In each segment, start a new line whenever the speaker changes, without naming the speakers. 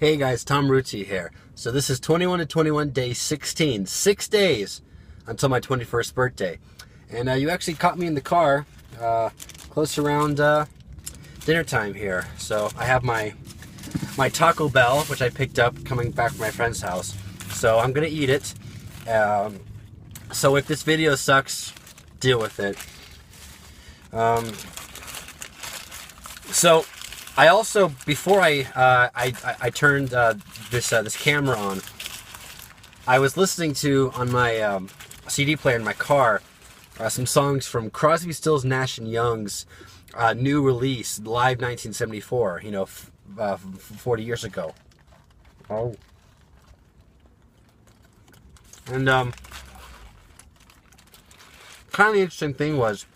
Hey guys, Tom Rucci here. So this is 21 to 21 day 16, 6 days until my 21st birthday. And you actually caught me in the car close around dinner time here. So I have my Taco Bell, which I picked up coming back from my friend's house. So I'm gonna eat it. So if this video sucks, deal with it. So I also, before I turned this camera on, I was listening to, on my CD player in my car, some songs from Crosby, Stills, Nash & Young's new release, Live 1974, 40 years ago. Oh. And kind of the interesting thing was,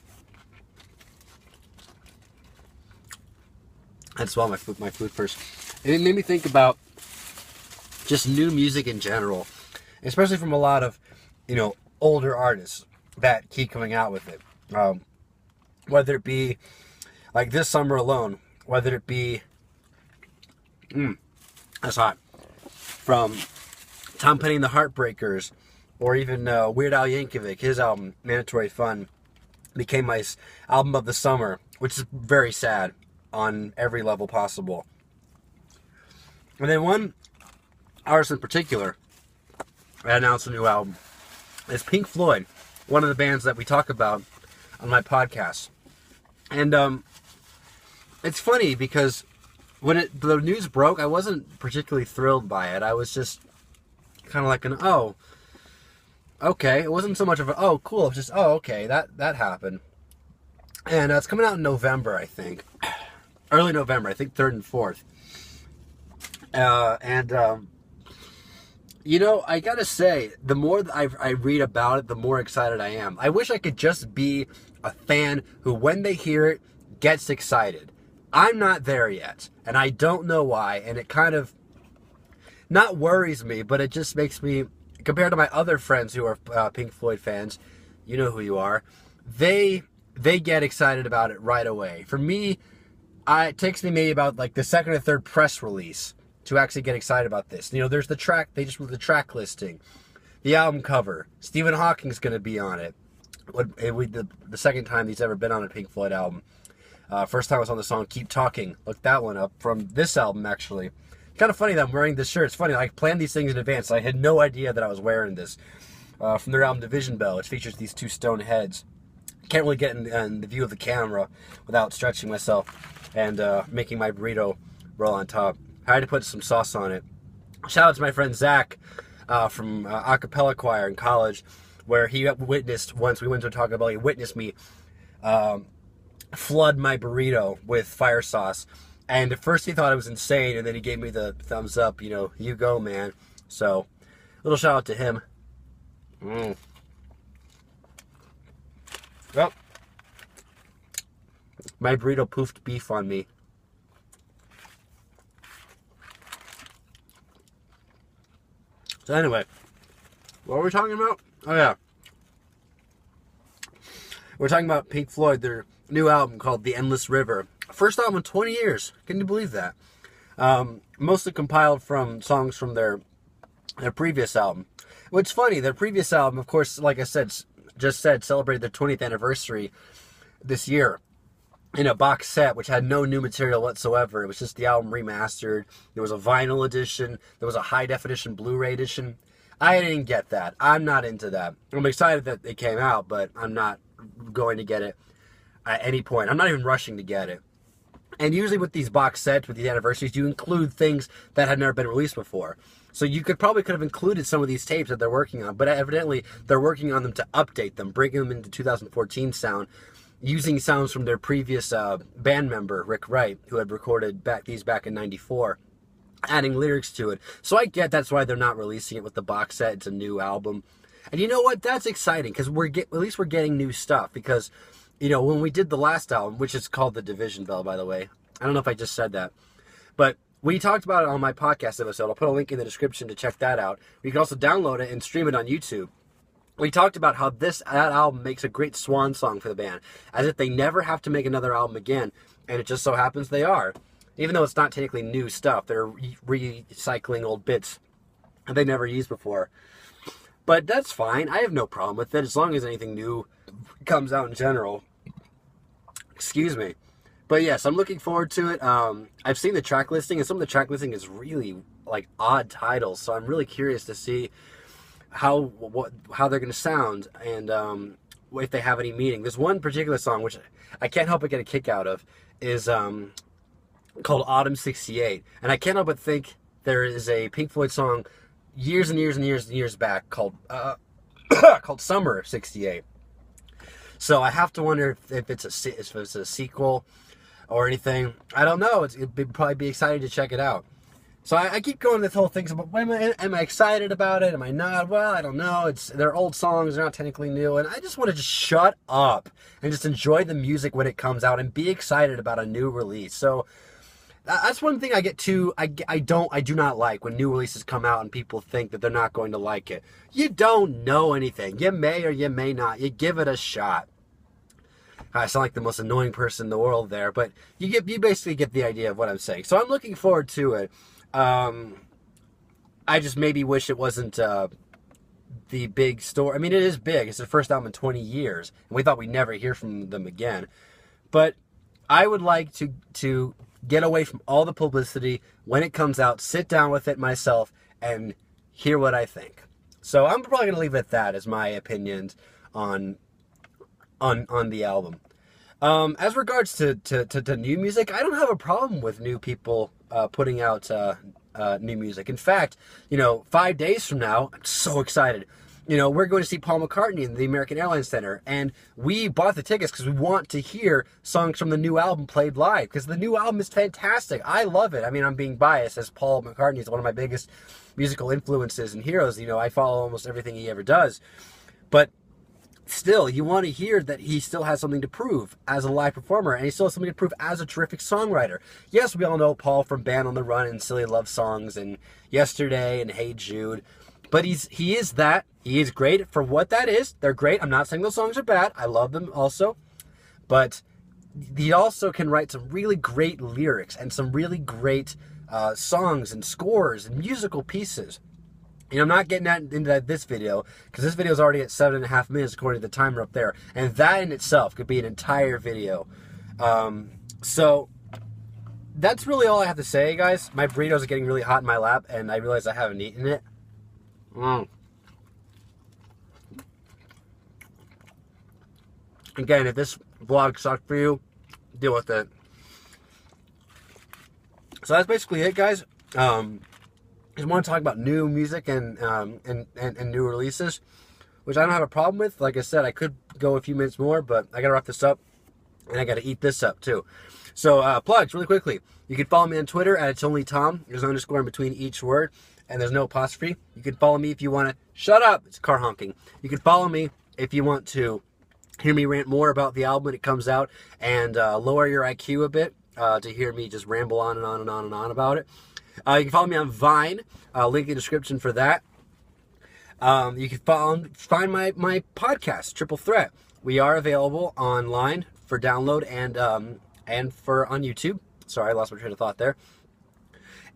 I'd swallow my food first. It made me think about just new music in general, especially from a lot of, older artists that keep coming out with it. Whether it be like this summer alone, whether it be, that's hot, from Tom Petty and the Heartbreakers, or even Weird Al Yankovic, his album Mandatory Fun became my album of the summer, which is very sad on every level possible. And then one artist in particular that announced a new album is Pink Floyd, one of the bands that we talk about on my podcast. And it's funny because when the news broke, I wasn't particularly thrilled by it. I was just kind of like an, oh, okay. It wasn't so much of a, oh, cool. It was just, oh, okay, that happened. And it's coming out in November, I think. Early November, I think 3rd and 4th. I gotta say, the more that I read about it, the more excited I am. I wish I could just be a fan who, when they hear it, gets excited. I'm not there yet, and I don't know why, and it kind of not worries me, but it just makes me, compared to my other friends who are Pink Floyd fans, you know who you are, they get excited about it right away. For me, it takes me maybe about like the second or third press release to actually get excited about this. There's the track, they just put the track listing, the album cover, Stephen Hawking's going to be on it. The second time he's ever been on a Pink Floyd album. First time I was on the song Keep Talking. Look that one up from this album, actually. Kind of funny that I'm wearing this shirt. It's funny, I planned these things in advance. I had no idea that I was wearing this. From their album Division Bell, which features these two stone heads. Can't really get in the view of the camera without stretching myself and making my burrito roll on top. I had to put some sauce on it. Shout out to my friend Zach from a cappella choir in college, where he witnessed, once we went to a Taco Bell, he witnessed me flood my burrito with fire sauce. And at first he thought I was insane, and then he gave me the thumbs up, you go, man. So, little shout out to him. Well, my burrito poofed beef on me. So anyway, what were we talking about? Oh yeah. We're talking about Pink Floyd, their new album called The Endless River. First album in 20 years. Can you believe that? Mostly compiled from songs from their previous album. What's funny, their previous album, of course, like I just said, celebrated their 20th anniversary this year in a box set, which had no new material whatsoever. It was just the album remastered. There was a vinyl edition. There was a high-definition Blu-ray edition. I didn't get that. I'm not into that. I'm excited that it came out, but I'm not going to get it at any point. I'm not even rushing to get it. And usually with these box sets, with these anniversaries, you include things that had never been released before. So you could have included some of these tapes that they're working on, but evidently they're working on them to update them, bring them into 2014 sound, using sounds from their previous band member, Rick Wright, who had recorded these back in '94, adding lyrics to it. So I get that's why they're not releasing it with the box set. It's a new album. And you know what? That's exciting, because at least we're getting new stuff, because when we did the last album, which is called The Division Bell, by the way, I don't know if I just said that, but we talked about it on my podcast episode. I'll put a link in the description to check that out. You can also download it and stream it on YouTube. We talked about how that album makes a great swan song for the band, as if they never have to make another album again, and it just so happens they are. Even though it's not technically new stuff, they're recycling old bits that they never used before. But that's fine. I have no problem with it as long as anything new comes out in general. Excuse me. But yes, I'm looking forward to it. I've seen the track listing, and some of the track listing is really like odd titles. So I'm really curious to see how they're going to sound, and if they have any meaning. There's one particular song which I can't help but get a kick out of, is called Autumn '68, and I can't help but think there is a Pink Floyd song years and years and years and years back called called Summer '68. So I have to wonder if it's a sequel or anything. I don't know. It'd probably be exciting to check it out. So I keep going this whole thing about, am I excited about it? Am I not? Well, I don't know. They're old songs. They're not technically new. And I just want to just shut up and just enjoy the music when it comes out and be excited about a new release. So that's one thing I get to. I do not like when new releases come out and people think that they're not going to like it. You don't know anything. You may or you may not. You give it a shot. I sound like the most annoying person in the world there, but you basically get the idea of what I'm saying. So I'm looking forward to it. I just maybe wish it wasn't the big story. I mean, it is big. It's their first album in 20 years, and we thought we'd never hear from them again. But I would like to get away from all the publicity when it comes out, sit down with it myself, and hear what I think. So I'm probably going to leave it at that as my opinions on the album. As regards to new music, I don't have a problem with new people putting out new music. In fact, 5 days from now, I'm so excited. We're going to see Paul McCartney in the American Airlines Center, and we bought the tickets because we want to hear songs from the new album played live, because the new album is fantastic. I love it. I mean, I'm being biased, as Paul McCartney is one of my biggest musical influences and heroes. I follow almost everything he ever does. But still, you want to hear that he still has something to prove as a live performer, and he still has something to prove as a terrific songwriter. Yes, we all know Paul from Band on the Run and Silly Love Songs and Yesterday and Hey Jude, but he is that. He is great for what that is. They're great. I'm not saying those songs are bad. I love them also, but he also can write some really great lyrics and some really great songs and scores and musical pieces. I'm not getting into this video, because this video is already at 7.5 minutes according to the timer up there, and that in itself could be an entire video. So that's really all I have to say, guys. My burritos are getting really hot in my lap, and I realize I haven't eaten it. Again, if this vlog sucked for you, deal with it. So that's basically it, guys. I just want to talk about new music and new releases, which I don't have a problem with. Like I said, I could go a few minutes more, but I got to wrap this up, and I got to eat this up too. So plugs really quickly. You can follow me on Twitter at @It'sOnlyTom. There's an underscore in between each word, and there's no apostrophe. You can follow me if you want to. Shut up! It's car honking. You can follow me if you want to hear me rant more about the album when it comes out, and lower your IQ a bit to hear me just ramble on and on and on and on about it. You can follow me on Vine, link in the description for that. You can find my podcast, Triple Threat. We are available online for download and for on YouTube. Sorry, I lost my train of thought there.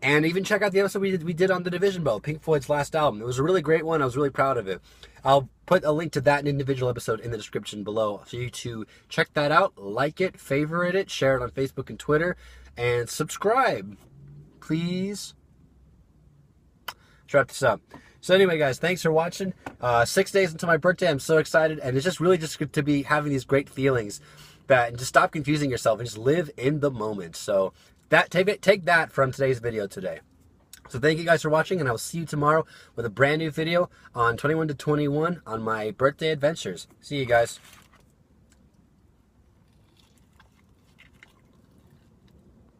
And even check out the episode we did on The Division Bell, Pink Floyd's last album. It was a really great one. I was really proud of it. I'll put a link to that individual episode in the description below for you to check that out, like it, favorite it, share it on Facebook and Twitter, and subscribe. Please. Let's wrap this up. So anyway, guys, thanks for watching. 6 days until my birthday. I'm so excited, and it's just really just good to be having these great feelings, and just stop confusing yourself and just live in the moment. So take that from today's video today. So thank you guys for watching, and I will see you tomorrow with a brand new video on 21 to 21 on my birthday adventures. See you guys.